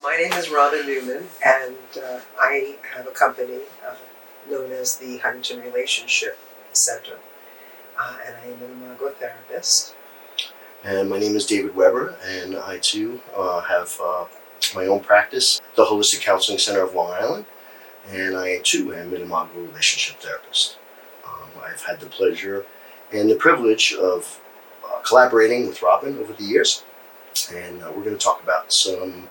My name is Robin Newman, and I have a company known as the Huntington Relationship Center, and I am an Imago therapist. And my name is David Weber, and I too have my own practice, the Holistic Counseling Center of Long Island, and I too am an Imago Relationship Therapist. I've had the pleasure and the privilege of collaborating with Robin over the years, and we're going to talk about some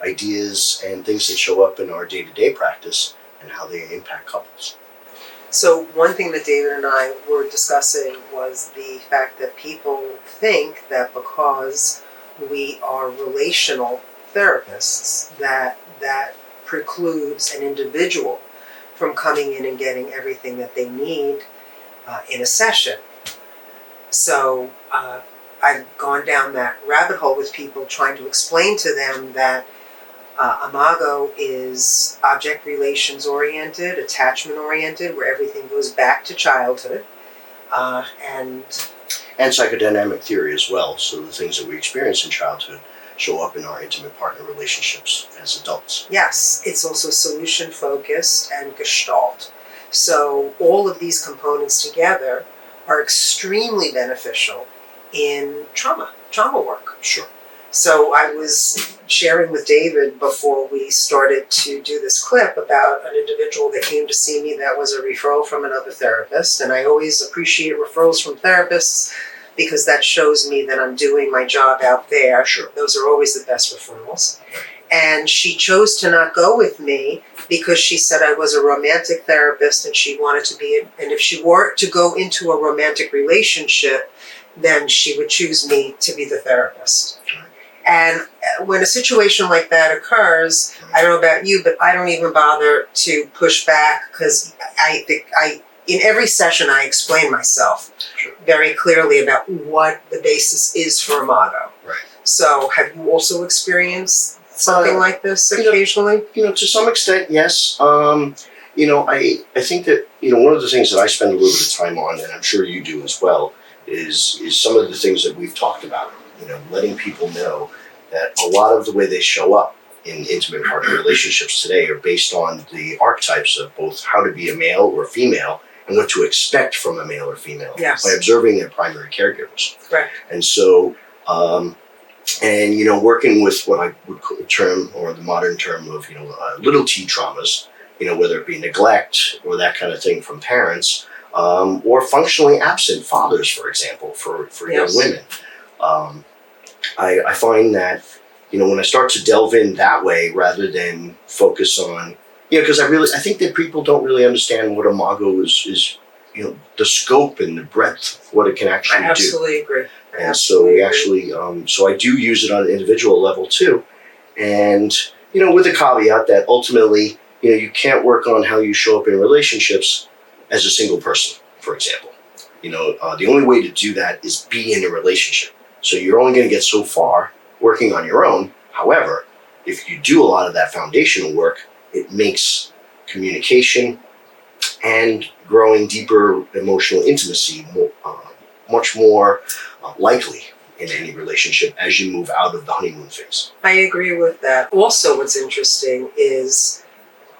ideas and things that show up in our day-to-day practice and how they impact couples. So one thing that David and I were discussing was the fact that people think that because we are relational therapists, that precludes an individual from coming in and getting everything that they need in a session. So I've gone down that rabbit hole with people, trying to explain to them that Imago is object relations oriented, attachment oriented, where everything goes back to childhood, and psychodynamic theory as well. So the things that we experience in childhood show up in our intimate partner relationships as adults. yes, it's also solution focused and gestalt. So all of these components together are extremely beneficial in trauma work. Sure. So I was sharing with David before we started to do this clip about an individual that came to see me that was a referral from another therapist. And I always appreciate referrals from therapists because that shows me that I'm doing my job out there. Sure. Those are always the best referrals. And she chose to not go with me because she said I was a romantic therapist and she wanted to be, and if she were to go into a romantic relationship, then she would choose me to be the therapist. And when a situation like that occurs, I don't know about you, but I don't even bother to push back because I think in every session I explain myself very clearly about what the basis is for Imago. Right. So have you also experienced something like this occasionally? To some extent, yes. I think that, one of the things that I spend a little bit of time on, and I'm sure you do as well, is some of the things that we've talked about. Letting people know that a lot of the way they show up in intimate partner relationships today are based on the archetypes of both how to be a male or female and what to expect from a male or female by observing their primary caregivers. Correct. And so, working with what I would term, or the modern term of, little t traumas, whether it be neglect or that kind of thing from parents, or functionally absent fathers, for example, for young women. I find that, when I start to delve in that way rather than focus on, because I think that people don't really understand what Imago is, the scope and the breadth of what it can actually do. I absolutely agree. And so we actually, so I do use it on an individual level too. And, with the caveat that ultimately, you can't work on how you show up in relationships as a single person, for example. The only way to do that is be in a relationship. So you're only going to get so far working on your own. However, if you do a lot of that foundational work, it makes communication and growing deeper emotional intimacy much more likely in any relationship as you move out of the honeymoon phase. I agree with that. Also, what's interesting is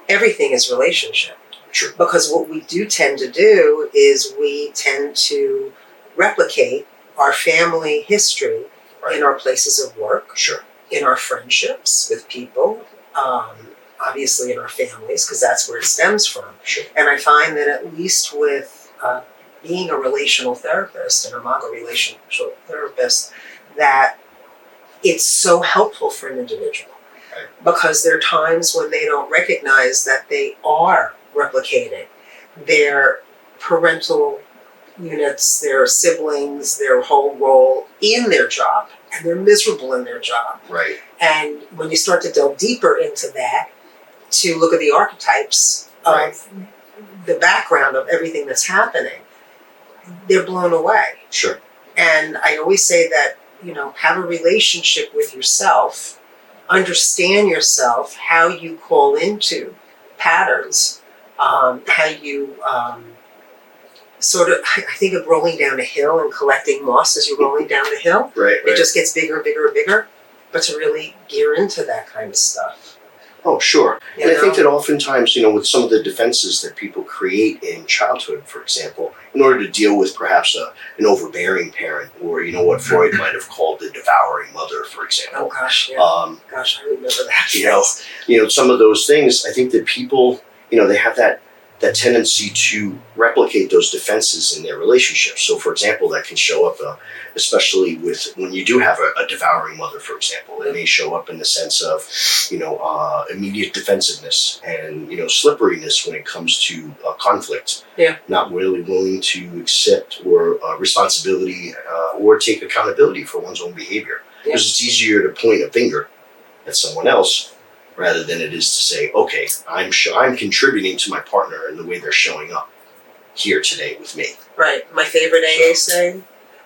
everything is relationship. True. Because what we do tend to do is we tend to replicate our family history in our places of work, in our friendships with people, obviously in our families, because that's where it stems from. And I find that at least with being a relational therapist, an Imago relationship therapist, that it's so helpful for an individual. Because there are times when they don't recognize that they are replicating their parental units, their siblings, their whole role in their job, and they're miserable in their job. Right. And when you start to delve deeper into that, to look at the archetypes of the background of everything that's happening, they're blown away. Sure. And I always say that, have a relationship with yourself, understand yourself, how you call into patterns, how you I think of rolling down a hill and collecting moss as you're rolling down the hill. Right. It just gets bigger and bigger and bigger. but to really gear into that kind of stuff. Oh, sure. You And I think know? that oftentimes, with some of the defenses that people create in childhood, for example, in order to deal with perhaps an overbearing parent, or, what Freud might have called the devouring mother, for example. Oh, gosh, yeah. Gosh, I remember that. Some of those things, I think that people, they have that tendency to replicate those defenses in their relationships. So, for example, that can show up, especially when you do have a devouring mother, for example. It may show up in the sense of, immediate defensiveness and, slipperiness when it comes to conflict. Yeah. Not really willing to accept or responsibility or take accountability for one's own behavior. Yeah. Because it's easier to point a finger at someone else rather than it is to say, okay, I'm contributing to my partner in the way they're showing up here today with me. Right. My favorite AA saying,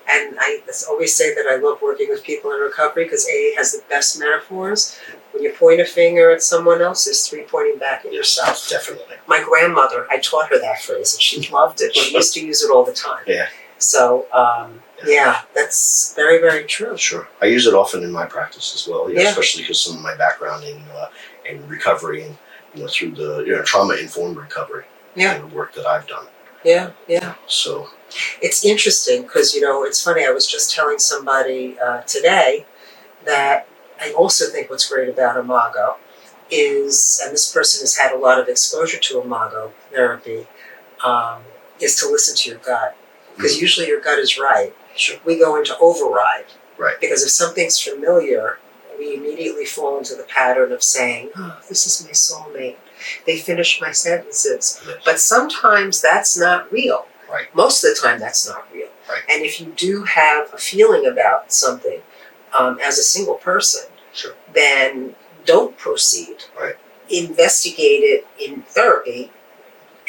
and I always say that I love working with people in recovery because AA has the best metaphors. When you point a finger at someone else, there's three pointing back at yourself. Definitely. My grandmother, I taught her that phrase and she loved it. She used to use it all the time. Yeah. So, yeah, that's very, very true. Sure. I use it often in my practice as well, Yeah. especially because some of my background in recovery and, through the trauma-informed recovery Yeah. and the work that I've done. Yeah, yeah. So it's interesting because, it's funny. I was just telling somebody today that I also think what's great about Imago is, and this person has had a lot of exposure to Imago therapy, is to listen to your gut. Because usually your gut is right. Sure. We go into override. Right. Because if something's familiar, we immediately fall into the pattern of saying, oh, this is my soulmate. They finish my sentences. Yes. But sometimes that's not real. Right. Most of the time that's not real. Right. And if you do have a feeling about something as a single person, sure. then don't proceed. Right. Investigate it in therapy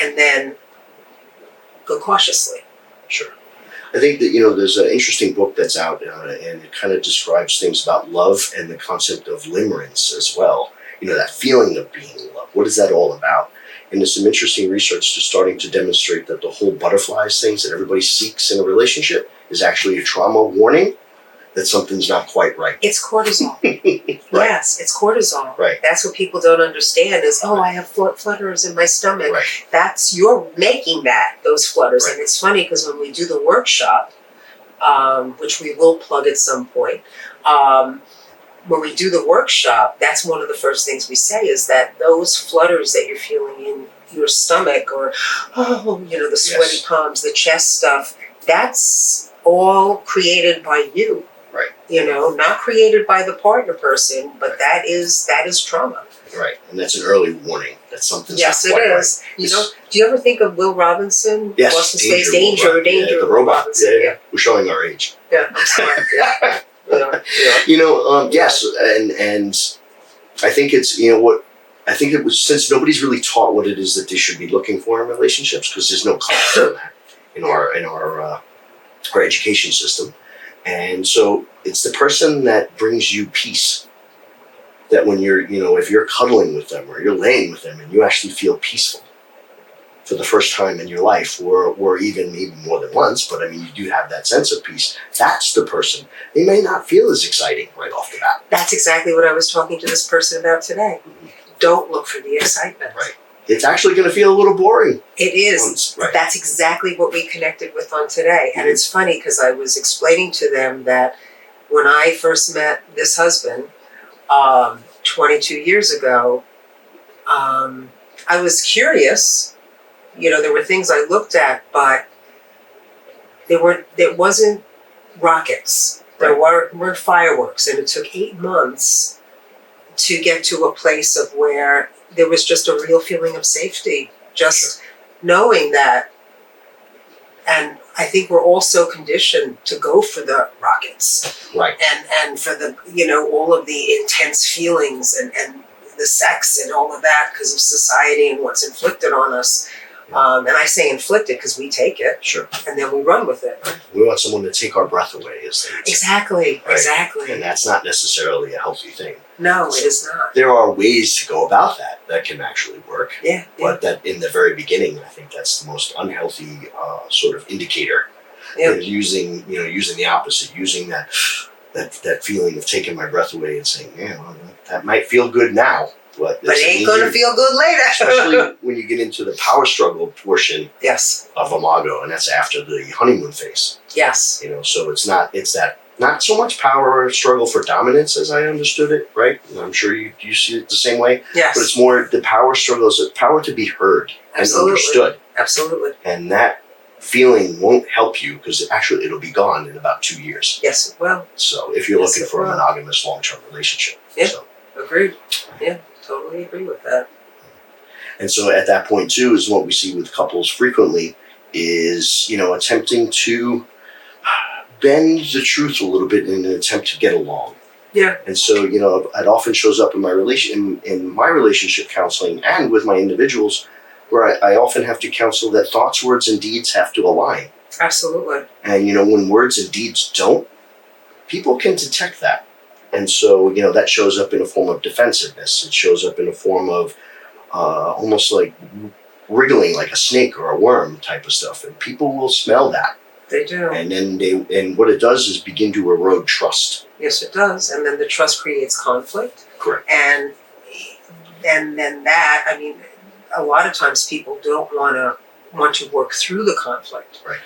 and then go cautiously. Sure. I think that, there's an interesting book that's out and it kind of describes things about love and the concept of limerence as well. That feeling of being loved. What is that all about? And there's some interesting research just starting to demonstrate that the whole butterflies things that everybody seeks in a relationship is actually a trauma warning that something's not quite right. It's cortisol. Right. Yes, it's cortisol. Right. That's what people don't understand is, I have flutters in my stomach. Right. You're making those flutters. Right. And it's funny because when we do the workshop, which we will plug at some point, when we do the workshop, that's one of the first things we say is that those flutters that you're feeling in your stomach or, the sweaty Yes. palms, the chest stuff, that's all created by you. Right. Not created by the partner person, but that is trauma. Right. And that's an early warning that something's Yes, not quite it is. right. Do you ever think of Will Robinson? Yes. Boston Space Danger, the Will robot. Robinson. Yeah. We're showing our age. Yeah, I'm sorry. Yeah. Yes, and I think it's I think it was since nobody's really taught what it is that they should be looking for in relationships because there's no concept of that in our education system, and so it's the person that brings you peace. That when you're if you're cuddling with them or you're laying with them and you actually feel peaceful for the first time in your life, or even maybe more than once, but I mean, you do have that sense of peace. That's the person. They may not feel as exciting right off the bat. That's exactly what I was talking to this person about today. Mm-hmm. Don't look for the excitement. Right. It's actually going to feel a little boring. It is. Right. That's exactly what we connected with on today. And it's funny because I was explaining to them that when I first met this husband 22 years ago, I was curious. There were things I looked at, but there wasn't rockets. There weren't fireworks, and it took 8 months to get to a place of where there was just a real feeling of safety, just knowing that. And I think we're also conditioned to go for the rockets, right? And for the all of the intense feelings and the sex and all of that because of society and what's inflicted on us. And I say inflicted because we take it, sure, and then we run with it. We want someone to take our breath away, Exactly, right? Exactly. And that's not necessarily a healthy thing. No, it is not. There are ways to go about that can actually work. Yeah. But that in the very beginning, I think that's the most unhealthy sort of indicator. Yeah. Using the opposite, using that that feeling of taking my breath away and saying, "Man, well, that might feel good now, but it ain't going to feel good later." Especially when you get into the power struggle portion yes. of Imago, and that's after the honeymoon phase. Yes. So it's that not so much power or struggle for dominance as I understood it, right? And I'm sure you see it the same way. Yes. But it's more the power struggle is the power to be heard and understood. Absolutely. And that feeling won't help you because actually it'll be gone in about 2 years. Yes, it will. So if you're looking for a monogamous long-term relationship. Yeah, agreed. Yeah, totally agree with that. And so at that point too is what we see with couples frequently is, attempting to bend the truth a little bit in an attempt to get along. Yeah. And so, it often shows up in my relationship counseling and with my individuals where I often have to counsel that thoughts, words, and deeds have to align. Absolutely. And, when words and deeds don't, people can detect that. And so, that shows up in a form of defensiveness. It shows up in a form of almost like wriggling like a snake or a worm type of stuff. And people will smell that. They do. And then what it does is begin to erode trust. Yes, it does. And then the trust creates conflict. Correct. And then that, a lot of times people don't want to work through the conflict. Right.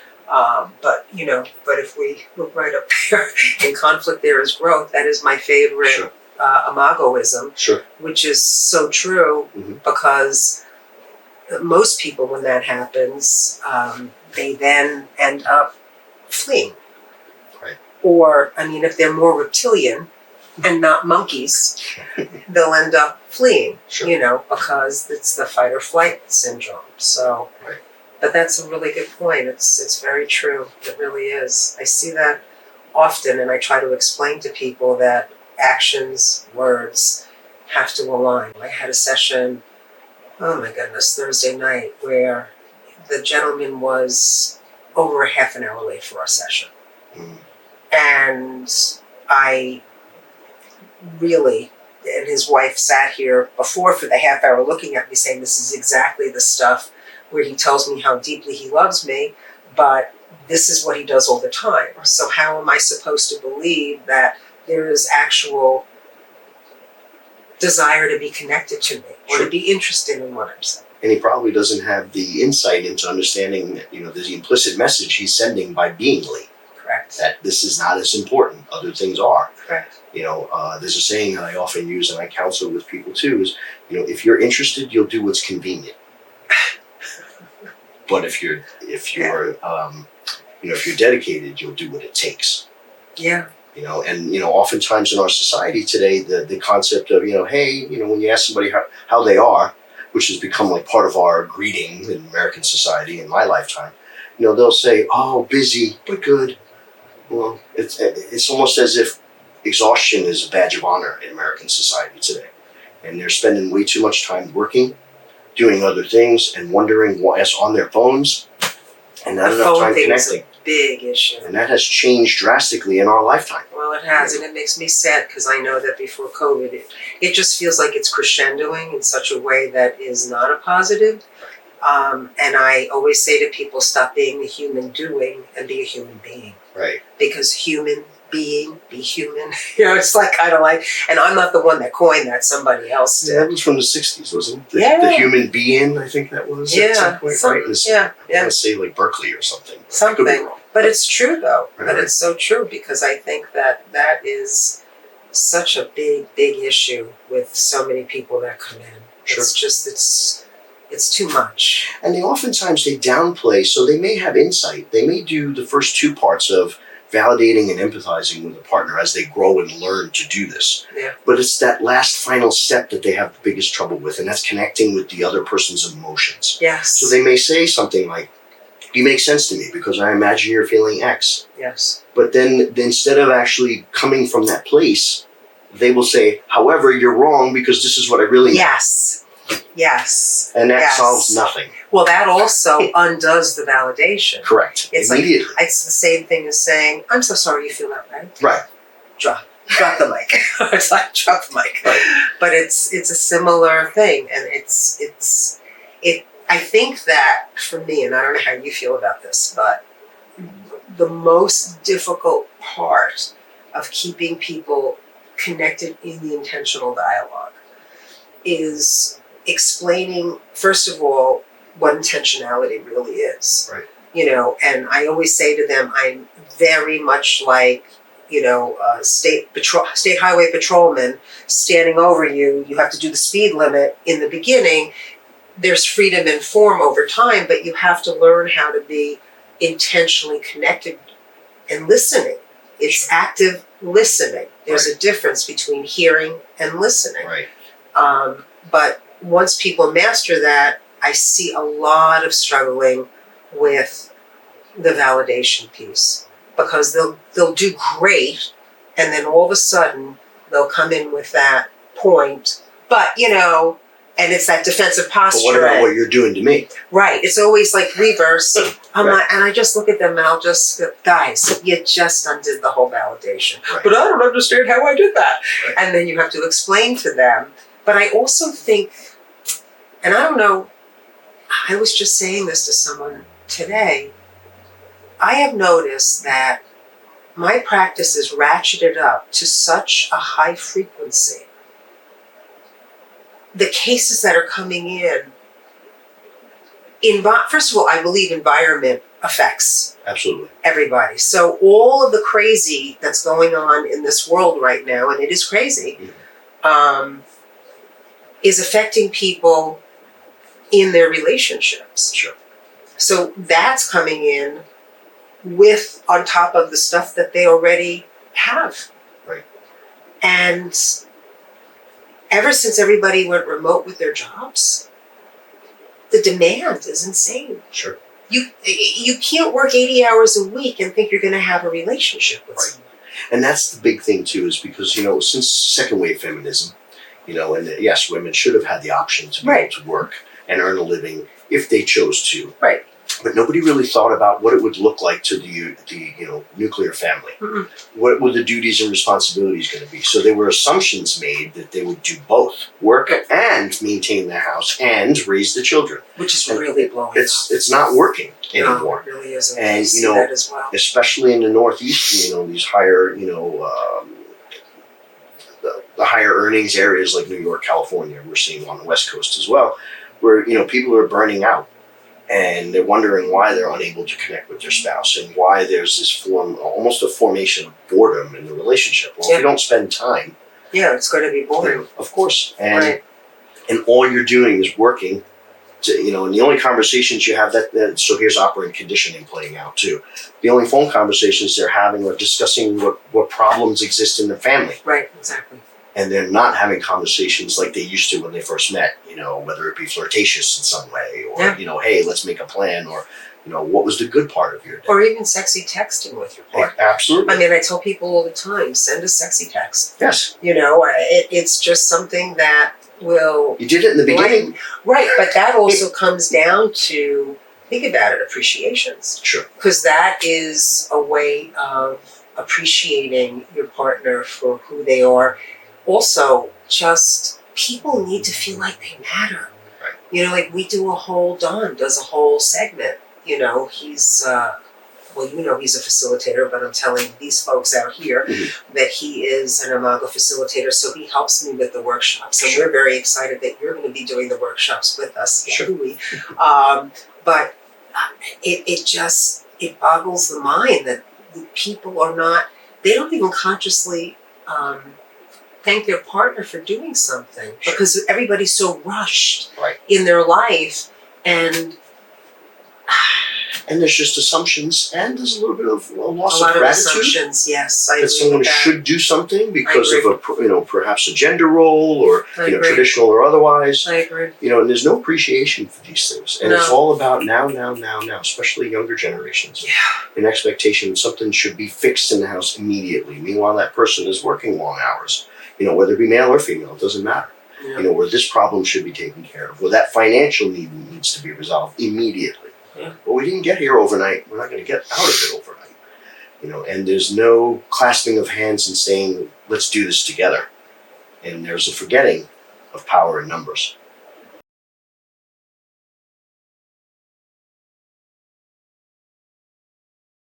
But if we look right up there, in conflict there is growth. That is my favorite Sure. Imagoism. Sure. Which is so true because most people, when that happens, they then end up fleeing. Right. Or, if they're more reptilian and not monkeys, they'll end up fleeing, Sure. because it's the fight or flight syndrome. So, right. But that's a really good point. It's very true. It really is. I see that often, and I try to explain to people that actions, words have to align. I had a session, oh my goodness, Thursday night, where the gentleman was over a half an hour late for our session. And I really, and his wife sat here before for the half hour looking at me saying, this is exactly the stuff where he tells me how deeply he loves me, but this is what he does all the time. So how am I supposed to believe that there is actual desire to be connected to me or to be interested in what I'm saying? And he probably doesn't have the insight into understanding that, there's the implicit message he's sending by being late. Correct. That this is not as important. Other things are. Correct. There's a saying that I often use and I counsel with people too is, if you're interested, you'll do what's convenient. But if you're dedicated, you'll do what it takes. Yeah. Oftentimes in our society today, the concept of, hey, when you ask somebody how they are, which has become like part of our greeting in American society in my lifetime, they'll say, oh, busy, but good. Well, it's almost as if exhaustion is a badge of honor in American society today. And they're spending way too much time working, doing other things, and wondering what's on their phones, and not enough time connecting. Big issue. And that has changed drastically in our lifetime. Well, it has, and it makes me sad because I know that before COVID, it just feels like it's crescendoing in such a way that is not a positive. And I always say to people, stop being the human doing and be a human being. Right. Because human being, be human. It's like kind of like, and I'm not the one that coined that, somebody else did. Yeah, that was from the 60s, wasn't it? The human being, I think that was at some point, right? I want to say like Berkeley or something. Something. But it's true though. Right. But it's so true because I think that is such a big issue with so many people that come in. Sure. It's just, it's too much. And they downplay, so they may have insight. They may do the first two parts of validating and empathizing with a partner as they grow and learn to do this. Yeah. But it's that last final step that they have the biggest trouble with, and that's connecting with the other person's emotions. Yes. So they may say something like, you make sense to me because I imagine you're feeling X. Yes. But then instead of actually coming from that place, they will say, however, you're wrong because this is what I really mean. Yes. And that solves nothing. Well, that also undoes the validation. Correct. It's immediately. Like, it's the same thing as saying, I'm so sorry you feel that way. Right. Drop the mic. It's like, drop the mic. Right. But it's a similar thing. And I think that for me, and I don't know how you feel about this, but the most difficult part of keeping people connected in the intentional dialogue is explaining, first of all, what intentionality really is. Right. And I always say to them, I'm very much like, state highway patrolman standing over you. You have to do the speed limit in the beginning. There's freedom in form over time, but you have to learn how to be intentionally connected and listening. It's active listening. There's a difference between hearing and listening. Right. But once people master that, I see a lot of struggling with the validation piece, because they'll do great, and then all of a sudden they'll come in with that point, but and it's that defensive posture. But what about what you're doing to me? Right. It's always like reverse. I'm like, and I just look at them and I'll just go, guys, you just undid the whole validation. Right. But I don't understand how I did that. Right. And then you have to explain to them. But I also think, and I don't know, I was just saying this to someone today, I have noticed that my practice is ratcheted up to such a high frequency. The cases that are coming in, first of all, I believe environment affects Absolutely. everybody. So all of the crazy that's going on in this world right now, and it is crazy, is affecting people in their relationships. Sure. So that's coming in with, on top of the stuff that they already have. Right. And ever since everybody went remote with their jobs, the demand is insane. Sure. You can't work 80 hours a week and think you're going to have a relationship with someone. And that's the big thing too, is because, since second wave feminism, and yes, women should have had the option to be able to work and earn a living if they chose to. Right. But nobody really thought about what it would look like to the nuclear family. Mm-mm. What were the duties and responsibilities going to be? So there were assumptions made that they would do both, work and maintain their house and raise the children. Which is really blowing up. It's not working anymore. No, it really isn't. And I see that as well. especially in the Northeast, these higher, the higher earnings areas like New York, California, we're seeing on the West Coast as well, where people are burning out. And they're wondering why they're unable to connect with their spouse, and why there's this almost a formation of boredom in the relationship. Well, if you don't spend time, it's going to be boring. Of course. And all you're doing is working to, and the only conversations you have so here's operant conditioning playing out too. The only phone conversations they're having are discussing what problems exist in the family. Right, exactly. And they're not having conversations like they used to when they first met, whether it be flirtatious in some way, or, hey, let's make a plan, or, what was the good part of your day? Or even sexy texting with your partner. Absolutely. I mean, I tell people all the time, send a sexy text. Yes. It's just something that will... You did it in the beginning. Right, but that also comes down to, think about it, appreciations. Sure. Because that is a way of appreciating your partner for who they are. Also, just people need to feel like they matter. Right. Like we do Don does a whole segment. He's, he's a facilitator, but I'm telling these folks out here that he is an Imago facilitator. So he helps me with the workshops. And we're very excited that you're going to be doing the workshops with us. Sure. But it boggles the mind that people they don't even consciously thank their partner for doing something, because everybody's so rushed in their life, and there's just assumptions, and there's a little bit of a loss of gratitude. Assumptions, yes, I agree. That someone should do something because of perhaps a gender role, or traditional or otherwise. I agree. And there's no appreciation for these things, and it's all about now, especially younger generations. Yeah. An expectation something should be fixed in the house immediately. Meanwhile, that person is working long hours. Whether it be male or female, it doesn't matter. Yeah. Where this problem should be taken care of, where that financial need needs to be resolved immediately. Yeah. But we didn't get here overnight. We're not going to get out of it overnight. And there's no clasping of hands and saying, let's do this together. And there's a forgetting of power in numbers.